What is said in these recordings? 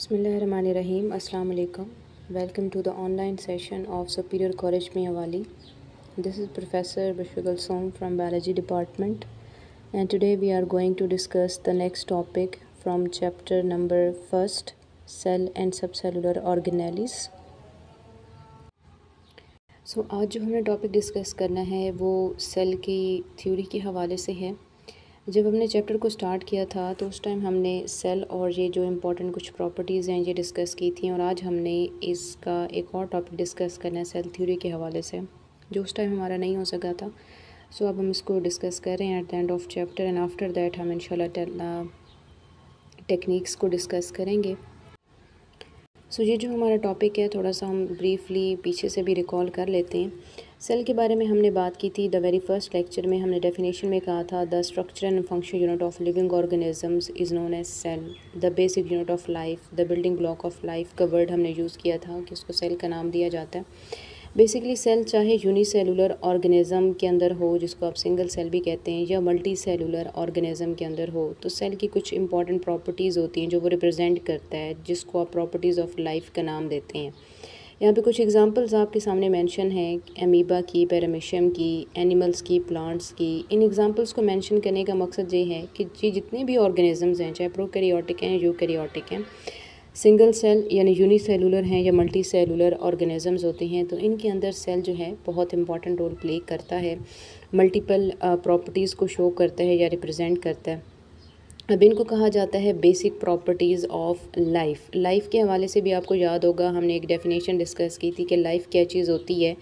Bismillahirrahmanirrahim. Assalamu alaikum. Welcome to the online session of Superior College Miyawali. This is Professor Bashir Gulsoom from Biology Department, and today we are going to discuss the next topic from chapter number 1st, Cell and Subcellular Organelles. So आज जो हमने topic discuss करना है वो cell की theory के हवाले से है। जब हमने चैप्टर को स्टार्ट किया था तो उस टाइम हमने सेल और ये जो इम्पोर्टेंट कुछ प्रॉपर्टीज़ हैं ये डिस्कस की थी, और आज हमने इसका एक और टॉपिक डिस्कस करना है सेल थ्योरी के हवाले से, जो उस टाइम हमारा नहीं हो सका था। सो अब हम इसको डिस्कस कर रहे हैं at the end of chapter, and after that हम इंशाल्लाह टेक्निक्स को डिस्कस करेंगे। सो ये जो हमारा टॉपिक है थोड़ा सा हम ब्रीफली पीछे से भी रिकॉल कर लेते हैं। सेल के बारे में हमने बात की थी द वेरी फर्स्ट लेक्चर में। हमने डेफिनेशन में कहा था the structure and function unit of living organisms is known as cell, the basic unit of life, the building block of life का वर्ड हमने यूज़ किया था कि उसको सेल का नाम दिया जाता है। बेसिकली सेल चाहे यूनिसेलुलर ऑर्गेनिज़म के अंदर हो, जिसको आप सिंगल सेल भी कहते हैं, या मल्टी सेलुलर ऑर्गेनिज़म के अंदर हो, तो सेल की कुछ इंपॉर्टेंट प्रॉपर्टीज़ होती हैं जो वो रिप्रेजेंट करता है, जिसको आप प्रॉपर्टीज़ ऑफ लाइफ का नाम देते हैं। यहाँ पे कुछ एग्जांपल्स आपके सामने मेंशन हैं, एमीबा की, पैरामीशियम की, एनिमल्स की, प्लांट्स की। इन एग्जांपल्स को मेंशन करने का मकसद ये है कि ये जितने भी ऑर्गेनिजम्स हैं, चाहे प्रोकैरियोटिक हैं, यूकैरियोटिक हैं, सिंगल सेल यानी यूनिसेलुलर हैं या मल्टी सेलुलर ऑर्गेनिजम्स होते हैं, तो इनके अंदर सेल जो है बहुत इंपॉर्टेंट रोल प्ले करता है, मल्टीपल प्रॉपर्टीज़ को शो करता है या रिप्रेजेंट करता है। अब इनको कहा जाता है basic properties of life. Life के हवाले से भी आपको याद होगा हमने एक डेफिनेशन डिस्कस की थी कि लाइफ क्या चीज़ होती है।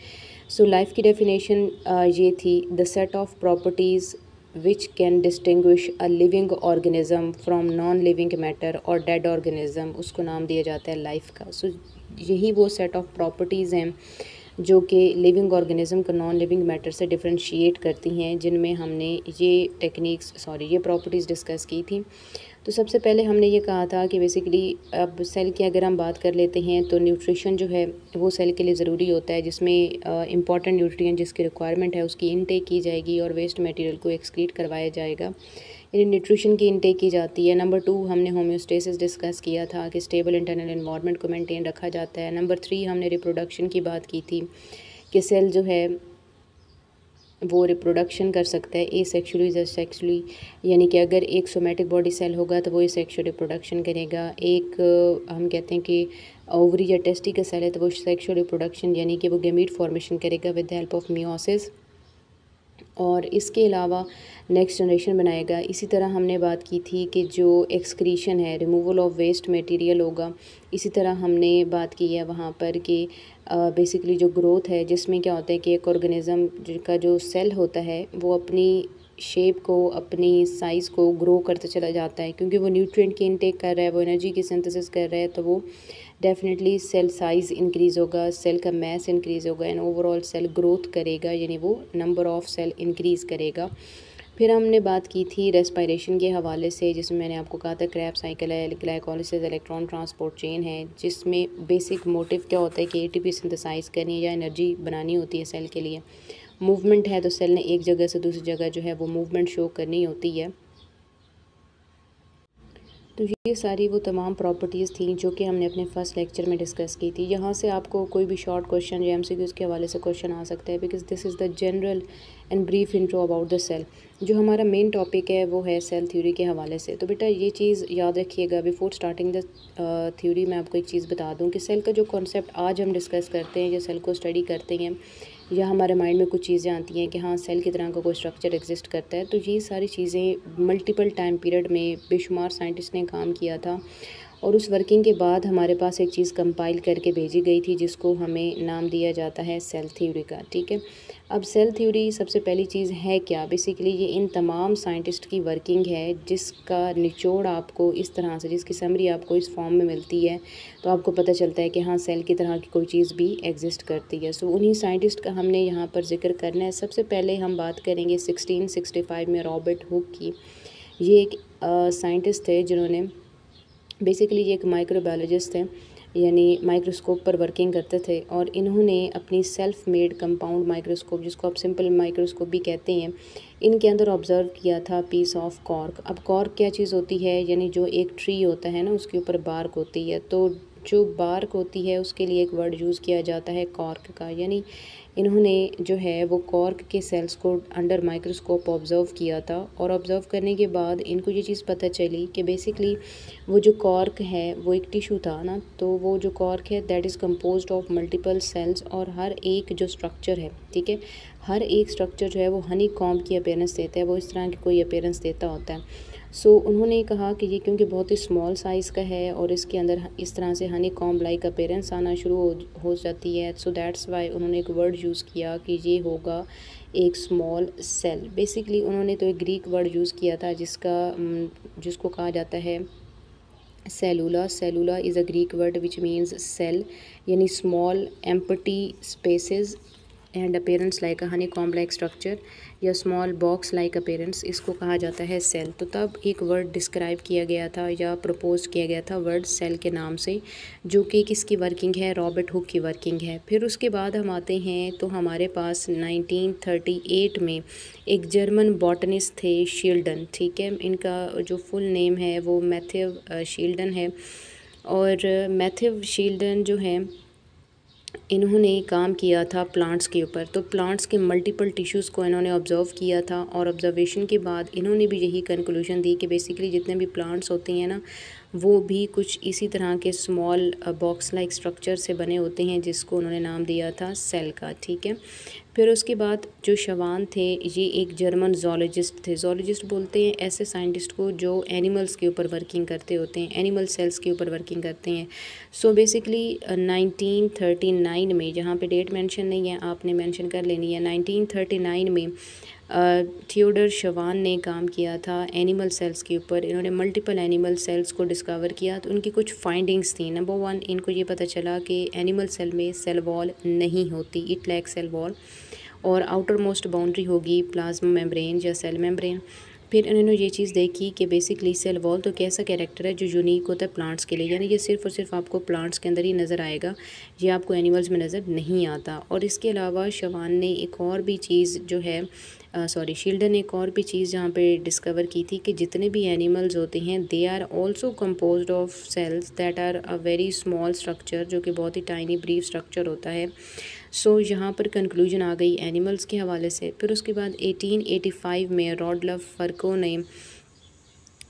सो लाइफ की डेफिनेशन ये थी the set of properties which can distinguish a living organism from non-living matter और dead organism, उसको नाम दिया जाता है लाइफ का। सो यही वो सेट ऑफ प्रॉपर्टीज़ हैं जो कि लिविंग ऑर्गेनिज्म को नॉन लिविंग मैटर से डिफरेंशिएट करती हैं, जिनमें हमने ये प्रॉपर्टीज़ डिस्कस की थी। तो सबसे पहले हमने ये कहा था कि बेसिकली अब सेल की अगर हम बात कर लेते हैं तो न्यूट्रिशन जो है वो सेल के लिए ज़रूरी होता है, जिसमें इंपॉर्टेंट न्यूट्रिएंट जिसकी रिक्वायरमेंट है उसकी इनटेक की जाएगी और वेस्ट मटेरियल को एक्सक्रीट करवाया जाएगा, यानी न्यूट्रिशन की इनटेक की जाती है। नंबर 2 हमने होम्योस्टेसिस डिस्कस किया था कि स्टेबल इंटरनल एनवायरनमेंट को मेंटेन रखा जाता है। नंबर 3 हमने रिप्रोडक्शन की बात की थी कि सेल जो है वो रिप्रोडक्शन कर सकता है एसेक्सुअली या सेक्सुअली, यानी कि अगर एक सोमेटिक बॉडी सेल होगा तो वो एसेक्सुअल रिप्रोडक्शन करेगा। एक हम कहते हैं कि ओवरी या टेस्टी का सेल है तो वो सेक्सुअल रिप्रोडक्शन यानी कि वो गैमीट फॉर्मेशन करेगा with the help of meiosis, और इसके अलावा नेक्स्ट जनरेशन बनाएगा। इसी तरह हमने बात की थी कि जो एक्सक्रीशन है, रिमूवल ऑफ वेस्ट मटेरियल होगा। इसी तरह हमने बात की है वहाँ पर कि बेसिकली जो ग्रोथ है, जिसमें क्या होता है कि एक ऑर्गेनिज़म का जो सेल होता है वो अपनी शेप को, अपनी साइज़ को ग्रो करते चला जाता है, क्योंकि वो न्यूट्रिएंट की इनटेक कर रहा है, वो एनर्जी की सिंथेसिस कर रहा है, तो वो डेफिनेटली सेल साइज़ इंक्रीज़ होगा, सेल का मैस इंक्रीज़ होगा, एंड ओवरऑल सेल ग्रोथ करेगा, यानी वो नंबर ऑफ़ सेल इंक्रीज़ करेगा। फिर हमने बात की थी रेस्पिरेशन के हवाले से, जिसमें मैंने आपको कहा था क्रेब्स साइकिल है, ग्लाइकोलिसिस, इलेक्ट्रॉन ट्रांसपोर्ट चेन है, जिसमें बेसिक मोटिव क्या होता है कि एटीपी सिंथेसाइज़ करनी या एनर्जी बनानी होती है सेल के लिए। मूवमेंट है तो सेल ने एक जगह से दूसरी जगह जो है वो मूवमेंट शो करनी होती है। तो ये सारी वो तमाम प्रॉपर्टीज़ थी जो कि हमने अपने फर्स्ट लेक्चर में डिस्कस की थी। यहाँ से आपको कोई भी शॉर्ट क्वेश्चन या एमसीक्यूज़ के हवाले से क्वेश्चन आ सकता है, because this is the general and brief intro about the cell. जो हमारा मेन टॉपिक है वो है सेल थ्योरी के हवाले से। तो बेटा ये चीज़ याद रखिएगा, बिफोर स्टार्टिंग द थ्योरी मैं आपको एक चीज़ बता दूँ कि सेल का जो कॉन्सेप्ट आज हम डिस्कस करते हैं या सेल को स्टडी करते हैं, या हमारे माइंड में कुछ चीज़ें आती हैं कि हाँ सेल की तरह का कोई स्ट्रक्चर एग्जिस्ट करता है, तो ये सारी चीज़ें मल्टीपल टाइम पीरियड में बेशुमार साइंटिस्ट ने काम किया था, और उस वर्किंग के बाद हमारे पास एक चीज़ कंपाइल करके भेजी गई थी जिसको हमें नाम दिया जाता है सेल थ्योरी का। ठीक है, अब सेल थ्योरी सबसे पहली चीज़ है क्या? बेसिकली ये इन तमाम साइंटिस्ट की वर्किंग है जिसका निचोड़ आपको इस तरह से, जिसकी समरी आपको इस फॉर्म में मिलती है, तो आपको पता चलता है कि हाँ सेल की तरह की कोई चीज़ भी एग्जिस्ट करती है। सो उन्हीं साइंटिस्ट का हमने यहाँ पर जिक्र करना है। सबसे पहले हम बात करेंगे 1665 में रॉबर्ट हुक की। ये एक साइंटिस्ट थे जिन्होंने बेसिकली ये एक माइक्रोबायोलॉजिस्ट हैं, यानी माइक्रोस्कोप पर वर्किंग करते थे, और इन्होंने अपनी सेल्फ मेड कंपाउंड माइक्रोस्कोप, जिसको आप सिंपल माइक्रोस्कोप भी कहते हैं, इनके अंदर ऑब्ज़र्व किया था पीस ऑफ कॉर्क। अब कॉर्क क्या चीज़ होती है, यानी जो एक ट्री होता है ना, उसके ऊपर बार्क होती है, तो जो बार्क होती है उसके लिए एक वर्ड यूज़ किया जाता है कॉर्क का। यानी इन्होंने जो है वो कॉर्क के सेल्स को अंडर माइक्रोस्कोप ऑब्ज़र्व किया था, और ऑब्ज़र्व करने के बाद इनको ये चीज़ पता चली कि बेसिकली वो जो कॉर्क है वो एक टिश्यू था ना, तो वो जो कॉर्क है that is composed of multiple cells, और हर एक जो स्ट्रक्चर है, ठीक है, हर एक स्ट्रक्चर जो है वो हनी कॉम्ब की अपीयरेंस देता है, वो इस तरह की कोई अपीयरेंस देता होता है। सो उन्होंने कहा कि ये क्योंकि बहुत ही स्मॉल साइज़ का है और इसके अंदर इस तरह से हनी कॉम्ब लाइक अपीयरेंस आना शुरू हो जाती है, सो दैट्स वाई उन्होंने एक वर्ड यूज़ किया कि ये होगा एक स्मॉल सेल। बेसिकली उन्होंने तो एक ग्रीक वर्ड यूज़ किया था जिसको कहा जाता है cellula. Cellula is a Greek word which means cell, यानी small empty spaces and appearance like a honeycomb like structure, या स्मॉल बॉक्स लाइक अपीयरेंस, इसको कहा जाता है सेल। तो तब एक वर्ड डिस्क्राइब किया गया था या प्रपोज किया गया था वर्ड सेल के नाम से, जो कि किसकी वर्किंग है, रॉबर्ट हुक की वर्किंग है। फिर उसके बाद हम आते हैं तो हमारे पास 1938 में एक जर्मन बॉटनिस्ट थे शील्डन, ठीक है, इनका जो फुल नेम है वो मैथ्यू शील्डन है। और मैथ्यू शील्डन जो है इन्होंने काम किया था प्लांट्स के ऊपर, तो प्लांट्स के मल्टीपल टिश्यूज़ को इन्होंने ऑब्ज़र्व किया था, और ऑब्ज़र्वेशन के बाद इन्होंने भी यही कंक्लूजन दी कि बेसिकली जितने भी प्लांट्स होते हैं ना, वो भी कुछ इसी तरह के स्मॉल बॉक्स लाइक स्ट्रक्चर से बने होते हैं, जिसको उन्होंने नाम दिया था सेल का, ठीक है। फिर उसके बाद जो शवान थे, ये एक जर्मन जोलॉजिस्ट थे। जोलॉजिस्ट बोलते हैं ऐसे साइंटिस्ट को जो एनिमल्स के ऊपर वर्किंग करते होते हैं, एनिमल सेल्स के ऊपर वर्किंग करते हैं। सो बेसिकली 1939 में, जहाँ पे डेट मेंशन नहीं है आपने मेंशन कर लेनी है, 1939 में थियोडर शवान ने काम किया था एनिमल सेल्स के ऊपर। इन्होंने मल्टीपल एनिमल सेल्स को डिस्कवर किया, तो उनकी कुछ फाइंडिंग्स थी। नंबर 1, इनको ये पता चला कि एनिमल सेल में सेल वॉल नहीं होती, इट लैक सेल वॉल, और आउटर मोस्ट बाउंड्री होगी प्लाज्मा मेम्ब्रेन या सेल मेम्ब्रेन। फिर इन्होंने ये चीज़ देखी कि बेसिकली सेल वॉल तो कैसा कैरेक्टर है जो यूनिक होता है प्लांट्स के लिए, यानी ये सिर्फ और सिर्फ आपको प्लांट्स के अंदर ही नज़र आएगा, ये आपको एनिमल्स में नज़र नहीं आता। और इसके अलावा शवान ने एक और भी चीज़ जो है शील्डन ने एक और भी चीज़ जहाँ पे डिस्कवर की थी कि जितने भी एनिमल्स होते हैं they are also composed of cells that are a very small structure, जो कि बहुत ही टाइनी ब्रीफ स्ट्रक्चर होता है। सो यहाँ पर कंक्लूजन आ गई एनिमल्स के हवाले से। फिर उसके बाद 1885 में रॉडल्फ फर्को ने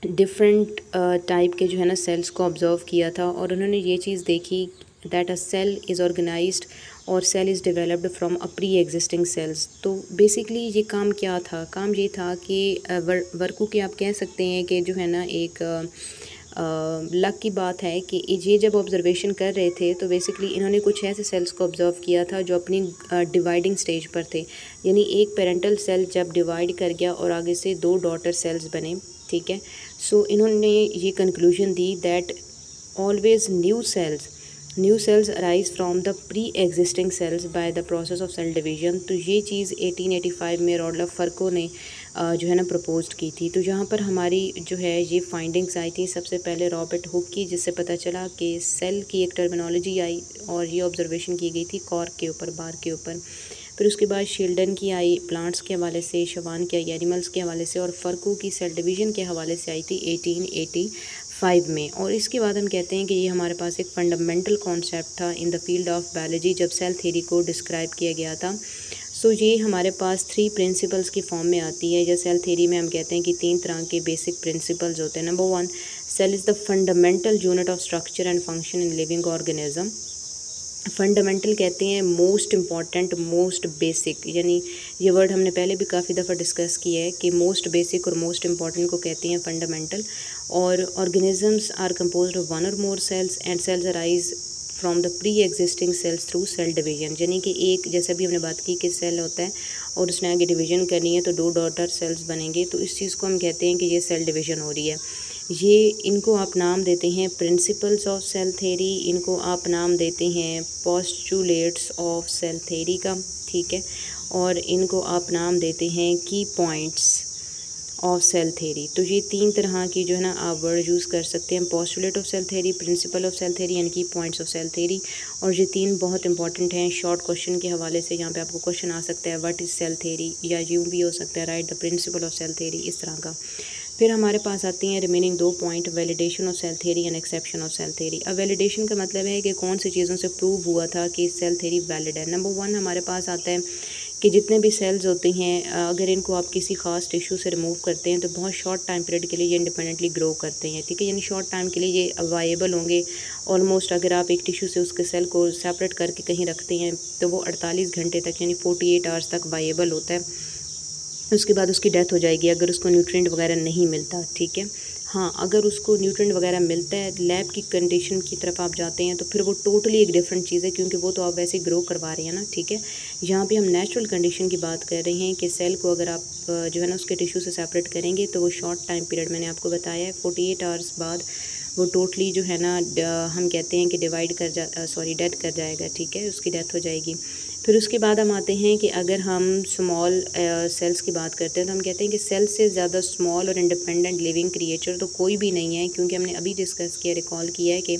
डिफरेंट टाइप के जो है ना सेल्स को ऑब्ज़र्व किया था, और उन्होंने ये चीज़ देखी that a cell is organised और cell is developed from a pre existing cells. तो बेसिकली ये काम क्या था, काम ये था कि वर्कू के आप कह सकते हैं कि जो है ना एक लक की बात है कि ये जब ऑब्जर्वेशन कर रहे थे तो बेसिकली इन्होंने कुछ ऐसे सेल्स को ऑब्ज़र्व किया था जो अपनी डिवाइडिंग स्टेज पर थे, यानी एक पेरेंटल सेल जब डिवाइड कर गया और आगे से 2 डॉटर सेल्स बने, ठीक है। सो इन्होंने ये कंक्लूजन दी that always new cells arise from the pre existing cells by the process of cell division. तो ये चीज़ 1885 में रॉडल्फ फर्को ने जो है ना प्रपोज्ड की थी। तो यहाँ पर हमारी जो है ये फाइंडिंग्स आई थी सबसे पहले रॉबर्ट हुक की, जिससे पता चला कि सेल की एक टर्मिनोलॉजी आई, और ये ऑब्जर्वेशन की गई थी कॉर्क के ऊपर, बार के ऊपर। फिर उसके बाद शील्डन की आई प्लांट्स के हवाले से, शवान की आई एनिमल्स के हवाले से, और फर्को की सेल डिवीज़न के हवाले से आई थी 1885 में। और इसके बाद हम कहते हैं कि ये हमारे पास एक फंडामेंटल कॉन्सेप्ट था in the field of biology जब सेल थ्योरी को डिस्क्राइब किया गया था। सो ये हमारे पास 3 प्रिंसिपल्स की फॉर्म में आती है। जैसे सेल थ्योरी में हम कहते हैं कि 3 तरह के बेसिक प्रिंसिपल्स होते हैं। Number 1, cell is the fundamental unit of structure and function in living organism. Fundamental कहते हैं मोस्ट इम्पॉर्टेंट, मोस्ट बेसिक, यानी ये वर्ड हमने पहले भी काफ़ी दफ़ा डिस्कस किया है कि मोस्ट बेसिक और मोस्ट इम्पॉर्टेंट को कहते हैं फंडामेंटल। और ऑर्गेनिजम्स आर कंपोज्ड ऑफ 1 और more cells and cells arise from the pre existing cells through cell division, यानी कि एक, जैसे भी हमने बात की कि सेल होता है और उसने आगे डिवीजन करनी है तो 2 डॉटर सेल्स बनेंगे, तो इस चीज़ को हम कहते हैं कि ये सेल डिवीजन हो रही है। ये इनको आप नाम देते हैं प्रिंसिपल्स ऑफ सेल थ्योरी, इनको आप नाम देते हैं पोस्टुलेट्स ऑफ सेल थ्योरी का, ठीक है, और इनको आप नाम देते हैं की पॉइंट्स ऑफ सेल थ्योरी। तो ये 3 तरह की जो है ना आप वर्ड यूज़ कर सकते हैं, postulate of cell theory, principle of cell theory, यानी कि पॉइंट्स ऑफ सेल थ्योरी। और ये 3 बहुत इंपॉर्टेंट हैं शॉर्ट क्वेश्चन के हवाले से। यहाँ पे आपको क्वेश्चन आ सकता है व्हाट इज़ सेल थ्योरी, या यूँ भी हो सकता है right the principle of cell theory, इस तरह का। फिर हमारे पास आती हैं remaining 2 point, validation of cell theory and exception of cell theory. अब वैलिडेशन का मतलब है कि कौन सी चीज़ों से प्रूव हुआ था कि सेल थ्योरी वैलिड है। नंबर 1 हमारे पास आता है कि जितने भी सेल्स होते हैं अगर इनको आप किसी ख़ास टिश्यू से रिमूव करते हैं तो बहुत शॉर्ट टाइम पीरियड के लिए ये इंडिपेंडेंटली ग्रो करते हैं, ठीक है। यानी शॉर्ट टाइम के लिए ये वाइएबल होंगे ऑलमोस्ट। अगर आप एक टिश्यू से उसके सेल को सेपरेट करके कहीं रखते हैं तो वो 48 घंटे तक यानी 48 आवर्स तक वाइएबल होता है। उसके बाद उसकी डेथ हो जाएगी अगर उसको न्यूट्रिएंट वगैरह नहीं मिलता, ठीक है। हाँ, अगर उसको न्यूट्रिएंट वगैरह मिलता है, लैब की कंडीशन की तरफ आप जाते हैं तो फिर वो टोटली एक डिफरेंट चीज़ है, क्योंकि वो तो आप वैसे ग्रो करवा रहे हैं ना, ठीक है। यहाँ पे हम नेचुरल कंडीशन की बात कर रहे हैं कि सेल को अगर आप जो है ना उसके टिश्यू से सेपरेट करेंगे तो वो शॉर्ट टाइम पीरियड, मैंने आपको बताया है 48 आवर्स बाद वो टोटली जो है ना हम कहते हैं कि डेथ कर जाएगा, ठीक है, उसकी डेथ हो जाएगी। फिर उसके बाद हम आते हैं कि अगर हम स्मॉल सेल्स की बात करते हैं तो हम कहते हैं कि सेल से ज़्यादा स्मॉल और इंडिपेंडेंट लिविंग क्रिएचर तो कोई भी नहीं है, क्योंकि हमने अभी डिस्कस किया, रिकॉल किया है कि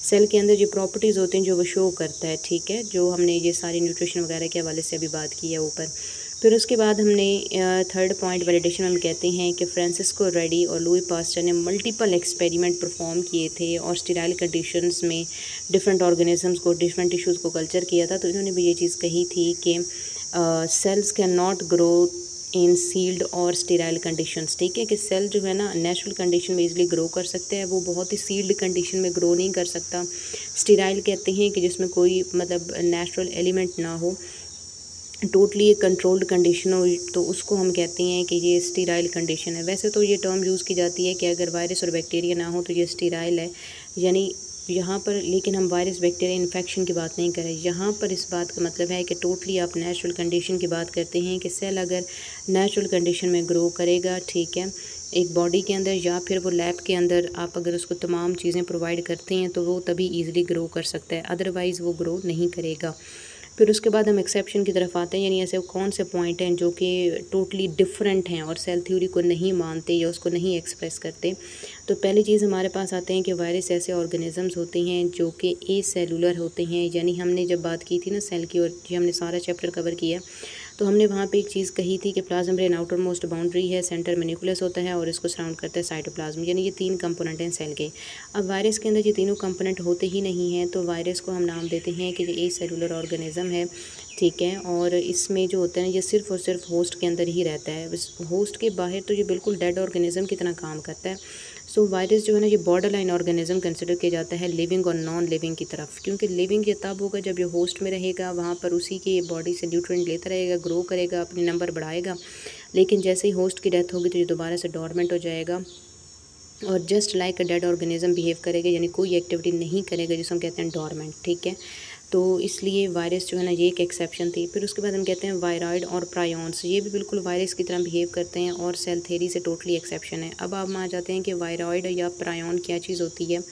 सेल के अंदर जो प्रॉपर्टीज़ होती हैं जो वो शो करता है, ठीक है, जो हमने ये सारी न्यूट्रिशन वगैरह के हवाले से अभी बात की है ऊपर। फिर उसके बाद हमने थर्ड पॉइंट वैलिडेशन हम कहते हैं कि फ्रांसिस्को रेडी और लुई पास्टर ने मल्टीपल एक्सपेरिमेंट परफॉर्म किए थे और स्टेराइल कंडीशंस में डिफरेंट ऑर्गेनिजम्स को, डिफरेंट टिश्यूज़ को कल्चर किया था। तो इन्होंने भी ये चीज़ कही थी कि cells can not grow in sealed और स्टेराइल कंडीशंस, ठीक है, कि सेल जो है ना नेचुरल कंडीशन में इजीली ग्रो कर सकते हैं, वो बहुत ही सील्ड कंडीशन में ग्रो नहीं कर सकता। स्टेराइल कहते हैं कि जिसमें कोई मतलब नेचुरल एलिमेंट ना हो, टोटली एक कंट्रोल्ड कंडीशन हो, तो उसको हम कहते हैं कि ये स्टीराइल कंडीशन है। वैसे तो ये टर्म यूज़ की जाती है कि अगर वायरस और बैक्टीरिया ना हो तो ये स्टीराइल है, यानी यहाँ पर, लेकिन हम वायरस बैक्टीरिया इन्फेक्शन की बात नहीं करें। यहाँ पर इस बात का मतलब है कि टोटली आप नेचुरल कंडीशन की बात करते हैं कि सेल अगर नेचुरल कंडीशन में ग्रो करेगा, ठीक है, एक बॉडी के अंदर या फिर वो लैब के अंदर आप अगर उसको तमाम चीज़ें प्रोवाइड करते हैं तो वो तभी ईज़िली ग्रो कर सकता है, अदरवाइज़ वो ग्रो नहीं करेगा। फिर उसके बाद हम एक्सेप्शन की तरफ आते हैं, यानी ऐसे कौन से पॉइंट हैं जो कि टोटली डिफरेंट हैं और सेल थ्योरी को नहीं मानते या उसको नहीं एक्सप्रेस करते। तो पहली चीज़ हमारे पास आते हैं कि वायरस ऐसे ऑर्गेनिजम्स होते हैं जो कि ए सेलुलर होते हैं, यानी हमने जब बात की थी ना सेल की, और जो हमने सारा चैप्टर कवर किया तो हमने वहाँ पे एक चीज़ कही थी कि plasma membrane outer most boundary है, सेंटर में न्यूक्लियस होता है और इसको सराउंड करता है साइटोप्लाज्म, यानी ये 3 कंपोनेंट हैं सेल के। अब वायरस के अंदर ये तीनों कंपोनेंट होते ही नहीं हैं, तो वायरस को हम नाम देते हैं कि ये ए सेलुलर ऑर्गेनिज्म है, ठीक है। और इसमें जो होता है ये सिर्फ़ और सिर्फ होस्ट के अंदर ही रहता है, इस होस्ट के बाहर तो ये बिल्कुल डेड ऑर्गेनिज्म की तरह काम करता है। सो वायरस जो है ना ये बॉर्डर लाइन ऑर्गेनिज्म कंसिडर किया जाता है लिविंग और नॉन लिविंग की तरफ, क्योंकि लिविंग ये तब होगा जब ये होस्ट में रहेगा, वहाँ पर उसी की बॉडी से न्यूट्रिएंट लेता रहेगा, ग्रो करेगा, अपने नंबर बढ़ाएगा। लेकिन जैसे ही होस्ट की डेथ होगी तो ये दोबारा से डोरमेंट हो जाएगा और just like a dead organism behave करेगा, यानी कोई एक्टिविटी नहीं करेगा, जिसे हम कहते हैं डोरमेंट, ठीक है। तो इसलिए वायरस जो है ना ये एक एक्सेप्शन थी। फिर उसके बाद हम कहते हैं वायरॉइड और प्रायॉन्स, ये भी बिल्कुल वायरस की तरह बिहेव करते हैं और सेल थ्योरी से टोटली एक्सेप्शन है। अब आप आ जाते हैं कि वायरॉइड या प्रायॉन क्या चीज़ होती है।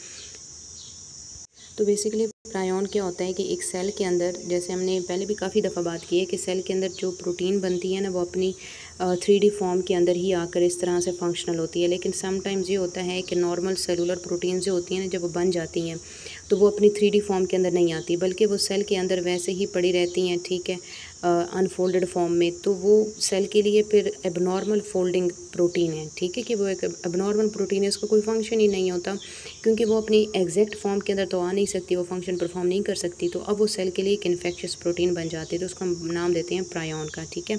तो बेसिकली प्रायॉन क्या होता है कि एक सेल के अंदर, जैसे हमने पहले भी काफ़ी दफ़ा बात की है कि सेल के अंदर जो प्रोटीन बनती है ना वो अपनी 3D फॉर्म के अंदर ही आकर इस तरह से फंक्शनल होती है। लेकिन समटाइम्स ये होता है कि नॉर्मल सेलुलर प्रोटीन जो होती हैं ना, जब वो बन जाती हैं तो वो अपनी 3D फॉर्म के अंदर नहीं आती, बल्कि वो सेल के अंदर वैसे ही पड़ी रहती हैं, ठीक है, अनफोल्डेड फॉर्म में। तो वो सेल के लिए फिर एबनॉर्मल फोल्डिंग प्रोटीन है, ठीक है, कि वो एक एबनॉर्मल प्रोटीन है, उसका कोई फंक्शन ही नहीं होता, क्योंकि वो अपनी एग्जैक्ट फॉर्म के अंदर तो आ नहीं सकती, वो फंक्शन परफॉर्म नहीं कर सकती। तो अब वो सेल के लिए एक इन्फेक्शियस प्रोटीन बन जाती है, तो उसका हम नाम देते हैं प्रायॉन का, ठीक है।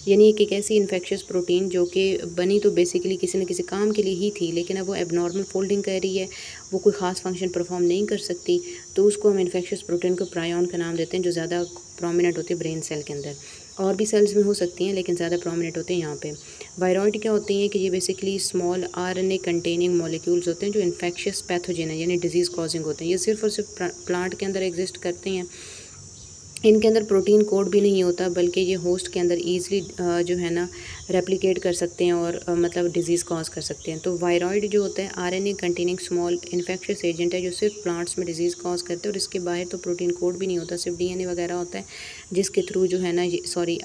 यानी एक ऐसी इन्फेक्शियस प्रोटीन जो कि बनी तो बेसिकली किसी न किसी काम के लिए ही थी, लेकिन अब वो एबनॉर्मल फोल्डिंग कर रही है, वो कोई ख़ास फंक्शन परफॉर्म नहीं कर सकती, तो उसको हम इन्फेक्शियस प्रोटीन को प्रायॉन का नाम देते हैं, जो ज़्यादा प्रोमिनेंट होती है ब्रेन सेल के अंदर। और भी सेल्स में हो सकती हैं लेकिन ज़्यादा प्रोमिनेंट होते हैं यहाँ पे। वायरॉइड क्या होती हैं कि ये basically small RNA containing molecules होते हैं जो इन्फेक्शियस पैथोजन है, यानी डिजीज़ कॉजिंग होते हैं। ये सिर्फ और सिर्फ प्लांट के अंदर एग्जिस्ट करते हैं, इनके अंदर प्रोटीन कोड भी नहीं होता, बल्कि ये होस्ट के अंदर ईज़िली जो है ना रेप्लिकेट कर सकते हैं और मतलब डिजीज़ कॉज कर सकते हैं। तो वायरॉइड जो होता है RNA containing small infectious agent है जो सिर्फ प्लांट्स में डिजीज़ कॉज करते हैं, और इसके बाहर तो प्रोटीन कोड भी नहीं होता, सिर्फ DNA वगैरह होता है, जिसके थ्रू जो है ना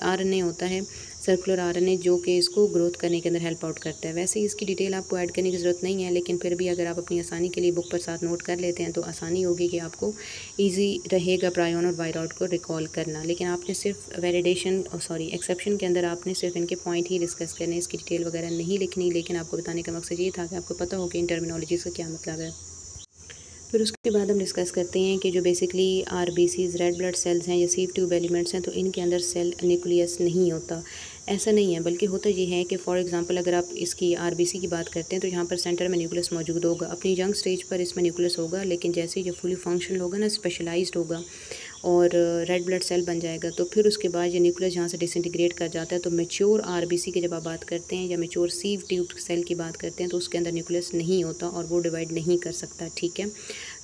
RNA होता है सर्कुलर आरएनए जो कि इसको ग्रोथ करने के अंदर हेल्प आउट करता है। वैसे इसकी डिटेल आपको ऐड करने की ज़रूरत नहीं है, लेकिन फिर भी अगर आप अपनी आसानी के लिए बुक पर साथ नोट कर लेते हैं तो आसानी होगी कि आपको ईजी रहेगा प्रायोन और वायरॉड को रिकॉल करना। लेकिन आपने सिर्फ वैलिडेशन एक्सेप्शन के अंदर आपने सिर्फ इनके पॉइंट ही डिस्कस करने, इसकी डिटेल वगैरह नहीं लिखनी। लेकिन आपको बताने का मकसद ये था कि आपको पता हो कि इन टर्मिनोलॉजीज़ का क्या मतलब है। फिर उसके बाद हम डिस्कस करते हैं कि जो basically RBCs red blood cells हैं या सीव ट्यूब एलिमेंट्स हैं, तो इनके अंदर सेल न्यूक्लियस नहीं होता। ऐसा नहीं है, बल्कि होता ये है कि फॉर एग्जांपल अगर आप इसकी आरबीसी की बात करते हैं तो यहाँ पर सेंटर में न्यूक्लियस मौजूद होगा। अपनी यंग स्टेज पर इसमें न्यूक्लियस होगा, लेकिन जैसे ही ये फुली फंक्शनल होगा ना, स्पेशलाइज्ड होगा और रेड ब्लड सेल बन जाएगा, तो फिर उसके बाद ये न्यूक्लियस जहाँ से डिसइंटीग्रेट कर जाता है। तो मैच्योर आरबीसी की जब आप बात करते हैं या मैच्योर सीव ट्यूब सेल की बात करते हैं तो उसके अंदर न्यूक्लियस नहीं होता और वो डिवाइड नहीं कर सकता, ठीक है।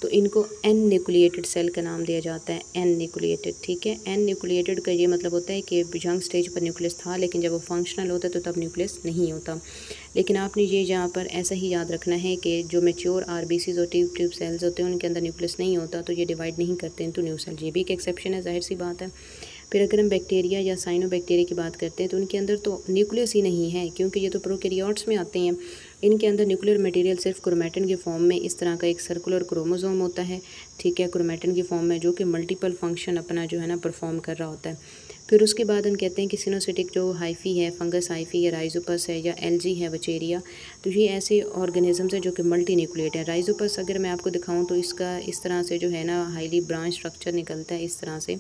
तो इनको एन न्यूक्लिएटेड सेल का नाम दिया जाता है, एन न्यूक्लिएटेड, ठीक है। एन न्यूक्लिएटेड का ये मतलब होता है कि यंग स्टेज पर न्यूक्लियस था, लेकिन जब वो फंक्शनल होता है तो तब न्यूक्लियस नहीं होता। लेकिन आपने ये यहाँ पर ऐसा ही याद रखना है कि जो मैच्योर आरबीसीज और ट्यूब सेल्स होते हैं उनके अंदर न्यूक्लियस नहीं होता, तो ये डिवाइड नहीं करते हैं तो न्यू सेल। ये भी एक एक्सेप्शन है, जाहिर सी बात है। फिर अगर हम बैक्टीरिया या साइनोबैक्टीरिया की बात करते हैं तो उनके अंदर तो न्यूक्लियस ही नहीं है, क्योंकि ये तो प्रोकैरियोट्स में आते हैं। इनके अंदर न्यूक्लियर मटेरियल सिर्फ क्रोमैटिन के फॉर्म में इस तरह का एक सर्कुलर क्रोमोसोम होता है, ठीक है, क्रोमैटिन की फॉर्म में, जो कि मल्टीपल फंक्शन अपना जो है ना परफॉर्म कर रहा होता है। फिर उसके बाद हम कहते हैं कि सिनोसिटिक जो हाइफी है, फंगस हाइफी या राइजोपस है या एल्जी है, वचेरिया, तो ये ऐसे ऑर्गेनिजम्स हैं जो कि मल्टी न्यूक्लिएट है। राइजोपस अगर मैं आपको दिखाऊं तो इसका इस तरह से जो है ना हाईली ब्रांच स्ट्रक्चर निकलता है इस तरह से,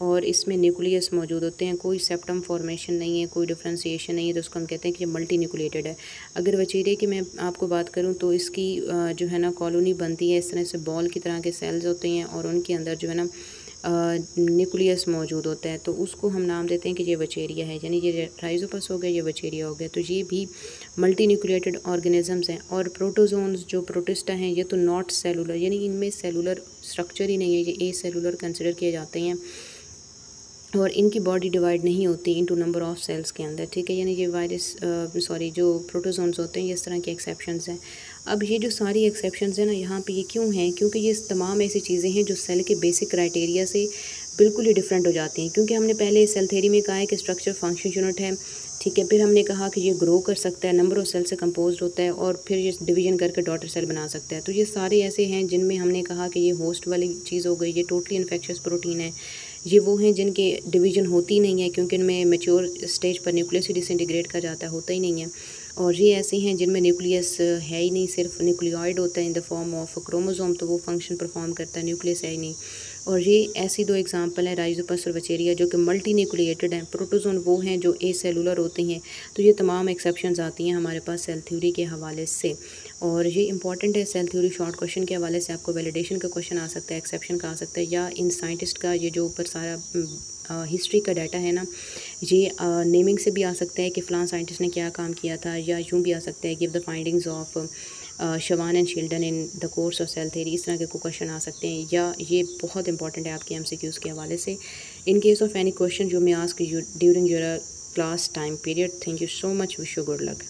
और इसमें न्यूक्लियस मौजूद होते हैं, कोई सेप्टम फॉर्मेशन नहीं है, कोई डिफ्रेंशिएशन नहीं है, तो उसको हम कहते हैं कि ये मल्टी न्यूक्लिएटेड है। अगर वचेरिया की मैं आपको बात करूं तो इसकी जो है ना कॉलोनी बनती है इस तरह से, बॉल की तरह के सेल्स होते हैं और उनके अंदर जो है ना न्यूक्लियस मौजूद होता है, तो उसको हम नाम देते हैं कि ये वचेरिया है, यानी ये राइजोपस हो गया, ये वचेरिया हो गया। तो ये भी मल्टी न्यूक्लिएटेड ऑर्गेनिजम्स हैं। और प्रोटोजोन्स जो प्रोटिस्टा हैं ये तो नॉट सेलुलर, यानी इनमें सेलुलर स्ट्रक्चर ही नहीं है, ये ए सेलुलर कंसिडर किए जाते हैं और इनकी बॉडी डिवाइड नहीं होती इनटू नंबर ऑफ सेल्स के अंदर, ठीक है। यानी ये जो प्रोटोजोन्स होते हैं ये इस तरह के एक्सेप्शंस हैं। अब ये जो सारी एक्सेप्शंस हैं ना यहाँ पे, ये क्यों हैं? क्योंकि ये तमाम ऐसी चीज़ें हैं जो सेल के बेसिक क्राइटेरिया से बिल्कुल ही डिफरेंट हो जाती हैं। क्योंकि हमने पहले सेल थ्योरी में कहा है कि स्ट्रक्चर फंक्शन यूनिट है, ठीक है। फिर हमने कहा कि ये ग्रो कर सकता है, नंबर ऑफ सेल से कंपोज्ड होता है और फिर ये डिवीजन करके डॉटर सेल बना सकता है। तो ये सारे ऐसे हैं जिनमें हमने कहा कि ये होस्ट वाली चीज़ हो गई, ये टोटली इन्फेक्शियस प्रोटीन है। ये वो हैं जिनके डिवीजन होती नहीं है, क्योंकि इनमें मैच्योर स्टेज पर न्यूक्लियस ही डिसइंटीग्रेट कर जाता है, होता ही नहीं है। और ये ऐसे हैं जिनमें न्यूक्लियस है ही नहीं, सिर्फ न्यूक्लियोइड होता है in the form of chromosome, तो वो फंक्शन परफॉर्म करता है, न्यूक्लियस है ही नहीं। और ये ऐसी दो एग्जांपल हैं, राइजोपस और वचेरिया, जो कि मल्टी न्यूक्लिएटेड हैं। प्रोटोजोन वो हैं जो ए सेलुलर होते हैं। तो ये तमाम एक्सेप्शंस आती हैं हमारे पास सेल थ्योरी के हवाले से, और ये इंपॉर्टेंट है। सेल थ्योरी शॉर्ट क्वेश्चन के हवाले से आपको वैलिडेशन का क्वेश्चन आ सकता है, एक्सेप्शन का आ सकता है, या इन साइंटिस्ट का ये जो ऊपर सारा हिस्ट्री का डाटा है ना, ये नेमिंग से भी आ सकता है कि फ़लाँ साइंटिस्ट ने क्या काम किया था, या यूँ भी आ सकता है give the findings of Schwann and Schleiden in the course of cell theory, इस तरह के क्वेश्चन आ सकते हैं। या ये बहुत इंपॉर्टेंट है आपके MCQs के हवाले से। In case of any question you may ask you during your class time period. Thank you so much, wish you good luck.